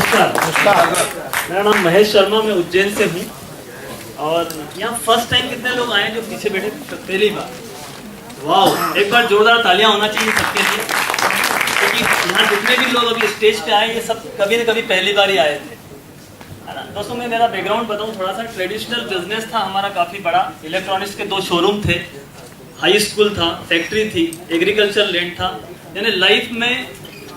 नमस्कार। मेरा नाम महेश शर्मा, मैं उज्जैन से हूँ और यहाँ फर्स्ट टाइम कितने लोग आए जो पीछे बैठे? पहली बार। वाह, एक बार जोरदार तालियां होना चाहिए सबके लिए, क्योंकि यहाँ जितने भी लोग अभी स्टेज पे आए ये सब कभी न कभी पहली बार ही आए थे, है ना। दोस्तों मैं मेरा बैकग्राउंड बताऊँ थोड़ा सा। ट्रेडिशनल बिजनेस था हमारा काफ़ी बड़ा। इलेक्ट्रॉनिक्स के 2 शोरूम थे, हाई स्कूल था, फैक्ट्री थी, एग्रीकल्चर लैंड था। यानी लाइफ में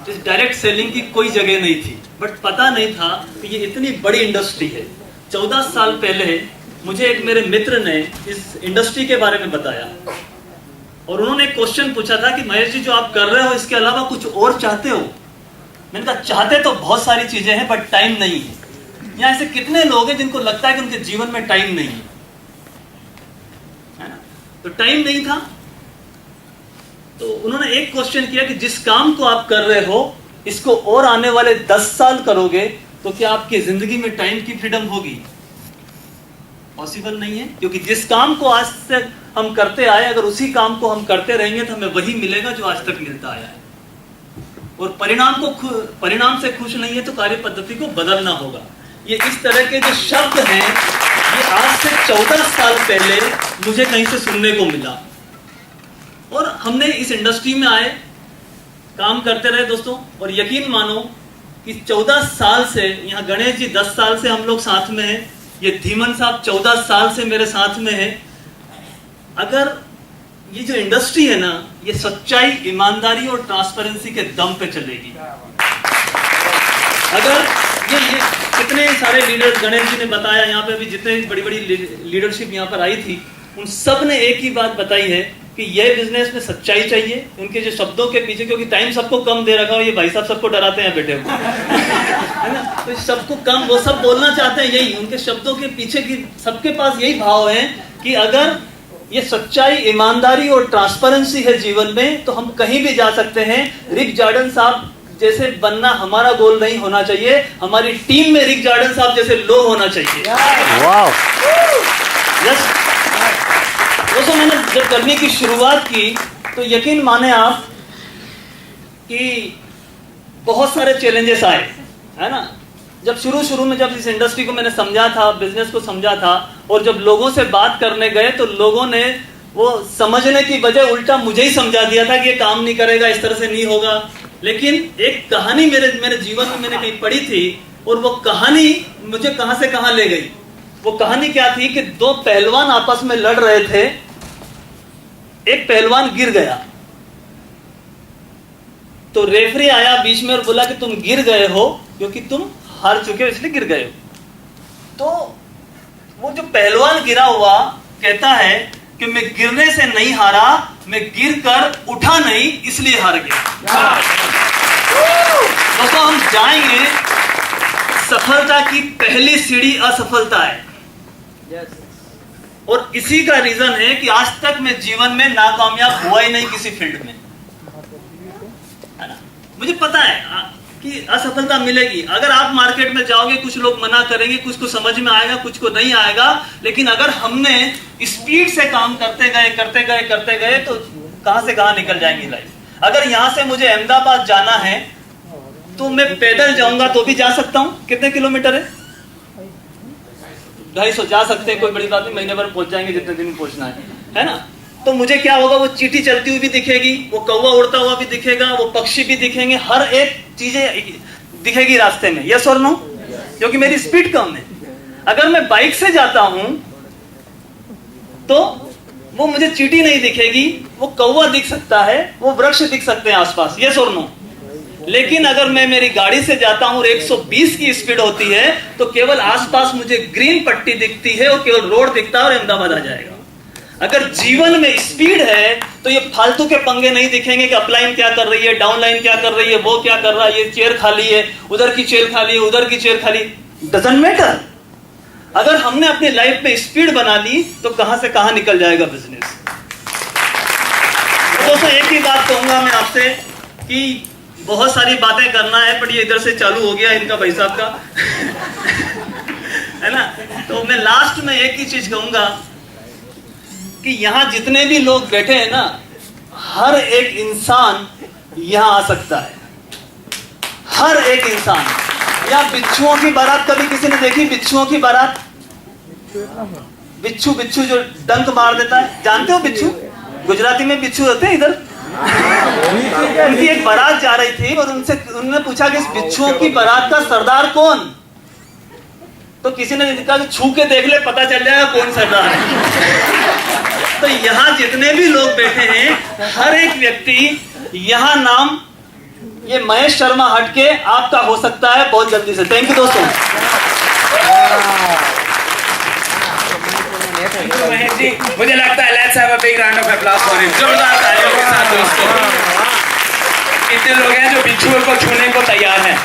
इस डायरेक्ट सेलिंग की कोई जगह नहीं थी, बट पता नहीं था कि ये इतनी बड़ी इंडस्ट्री है। 14 साल पहले मुझे एक मेरे मित्र ने इस इंडस्ट्री के बारे में बताया और उन्होंने एक क्वेश्चन पूछा था कि महेश जी, जो आप कर रहे हो इसके अलावा कुछ और चाहते हो? मैंने कहा चाहते तो बहुत सारी चीजें हैं बट टाइम नहीं है। यहाँ ऐसे कितने लोग हैं जिनको लगता है कि उनके जीवन में टाइम नहीं है ना? तो टाइम नहीं था तो उन्होंने एक क्वेश्चन किया कि जिस काम को आप कर रहे हो इसको और आने वाले 10 साल करोगे तो क्या आपकी जिंदगी में टाइम की फ्रीडम होगी? पॉसिबल नहीं है, क्योंकि जिस काम को आज तक हम करते आए, अगर उसी काम को हम करते रहेंगे तो हमें वही मिलेगा जो आज तक मिलता आया है। और परिणाम से खुश नहीं है तो कार्य पद्धति को बदलना होगा। ये इस तरह के जो शब्द हैं ये आज से 14 साल पहले मुझे कहीं से सुनने को मिला और हमने इस इंडस्ट्री में आए, काम करते रहे दोस्तों। और यकीन मानो कि 14 साल से, यहाँ गणेश जी 10 साल से हम लोग साथ में हैं, ये धीमन साहब 14 साल से मेरे साथ में है। अगर ये जो इंडस्ट्री है ना, ये सच्चाई, ईमानदारी और ट्रांसपेरेंसी के दम पे चलेगी। अगर ये कितने सारे लीडर्स, गणेश जी ने बताया, यहाँ पे अभी जितने बड़ी बड़ी लीडरशिप यहाँ पर आई थी, उन सब ने एक ही बात बताई है कि यह बिजनेस में सच्चाई चाहिए। उनके जो शब्दों के पीछे, क्योंकि टाइम सबको कम दे रखा हो, ये भाई साहब सबको डराते हैं बैठे हुए है ना, तो सबको कम, वो सब बोलना चाहते हैं यही। उनके शब्दों के पीछे की सबके पास यही भाव है कि अगर ये सच्चाई, ईमानदारी और ट्रांसपेरेंसी है जीवन में तो हम कहीं भी जा सकते हैं। रिक जॉर्डन साहब जैसे बनना हमारा गोल नहीं होना चाहिए, हमारी टीम में रिक जॉर्डन साहब जैसे लोग होना चाहिए। वाह, यस। दोस्तों मैंने जब करने की शुरुआत की तो यकीन माने आप कि बहुत सारे चैलेंजेस आए, है ना। जब शुरू में जब इस इंडस्ट्री को मैंने समझा था, बिजनेस को समझा था, और जब लोगों से बात करने गए तो लोगों ने वो समझने की बजाय उल्टा मुझे ही समझा दिया था कि ये काम नहीं करेगा, इस तरह से नहीं होगा। लेकिन एक कहानी मेरे जीवन में मैंने कहीं पढ़ी थी और वो कहानी मुझे कहां से कहां ले गई। वो कहानी क्या थी कि 2 पहलवान आपस में लड़ रहे थे। एक पहलवान गिर गया तो रेफरी आया बीच में और बोला कि तुम गिर गए हो क्योंकि तुम हार चुके हो, इसलिए गिर गए हो। तो वो जो पहलवान गिरा हुआ कहता है कि मैं गिरने से नहीं हारा, मैं गिरकर उठा नहीं इसलिए हार गया। दोस्तों हम जाएंगे, सफलता की पहली सीढ़ी असफलता है। और इसी का रीजन है कि आज तक मैं जीवन में नाकामयाब हुआ ही नहीं किसी फील्ड में, है ना। मुझे पता है कि असफलता मिलेगी। अगर आप मार्केट में जाओगे, कुछ लोग मना करेंगे, कुछ को समझ में आएगा, कुछ को नहीं आएगा, लेकिन अगर हमने स्पीड से काम करते गए तो कहां से कहां निकल जाएंगी लाइफ। अगर यहां से मुझे अहमदाबाद जाना है तो मैं पैदल जाऊंगा तो भी जा सकता हूं। कितने किलोमीटर है? 250 जा सकते हैं, कोई बड़ी बात नहीं, महीने भर पहुंच जाएंगे जितने दिन पहुंचना है ना। तो मुझे क्या होगा, वो चींटी चलती हुई भी दिखेगी, वो कौवा उड़ता हुआ भी दिखेगा, वो पक्षी भी दिखेंगे, हर एक चीजें दिखेगी रास्ते में। यस और नो? क्योंकि मेरी स्पीड कम है। अगर मैं बाइक से जाता हूं तो वो मुझे चींटी नहीं दिखेगी, वो कौवा दिख सकता है, वो वृक्ष दिख सकते हैं आसपास। यस और नो? लेकिन अगर मैं मेरी गाड़ी से जाता हूं और 120 की स्पीड होती है तो केवल आसपास मुझे ग्रीन पट्टी दिखती है और केवल रोड दिखता है और अहमदाबाद आ जाएगा। अगर जीवन में स्पीड है तो ये फालतू के पंगे नहीं दिखेंगे कि अपलाइन क्या कर रही है, डाउनलाइन क्या कर रही है, वो क्या कर रहा है, ये चेयर खाली है, उधर की चेयर खाली है, उधर की चेयर खाली। Doesn't matter. अगर हमने अपनी लाइफ में स्पीड बना ली तो कहां से कहां निकल जाएगा बिजनेस। दोस्तों एक ही बात कहूंगा मैं आपसे कि बहुत सारी बातें करना है, पर ये इधर से चालू हो गया इनका भाई साहब का है ना। तो मैं लास्ट में एक ही चीज कहूंगा कि यहां जितने भी लोग बैठे हैं ना, हर एक इंसान यहां आ सकता है। हर एक इंसान, या बिच्छुओं की बारात कभी किसी ने देखी? बिच्छुओं की बारात, बिच्छू बिच्छू जो डंक मार देता है, जानते हो बिच्छू? गुजराती में बिच्छू होते हैं इधर। उनकी एक बारात जा रही थी और उन्होंने पूछा कि इस बिच्छुओं की बारात का सरदार कौन? तो किसी ने कहा कि छू के देख ले, पता चल जाएगा कौन सरदार है। तो यहाँ जितने भी लोग बैठे हैं, हर एक व्यक्ति यहाँ नाम ये महेश शर्मा हटके आपका हो सकता है बहुत जल्दी से। थैंक यू दोस्तों। महेश जी, मुझे लगता है let's have a big round of applause for him. जोरदार तालियों के साथ दोस्तों। इतने लोग हैं जो बिच्छुओं को छूने को तैयार हैं।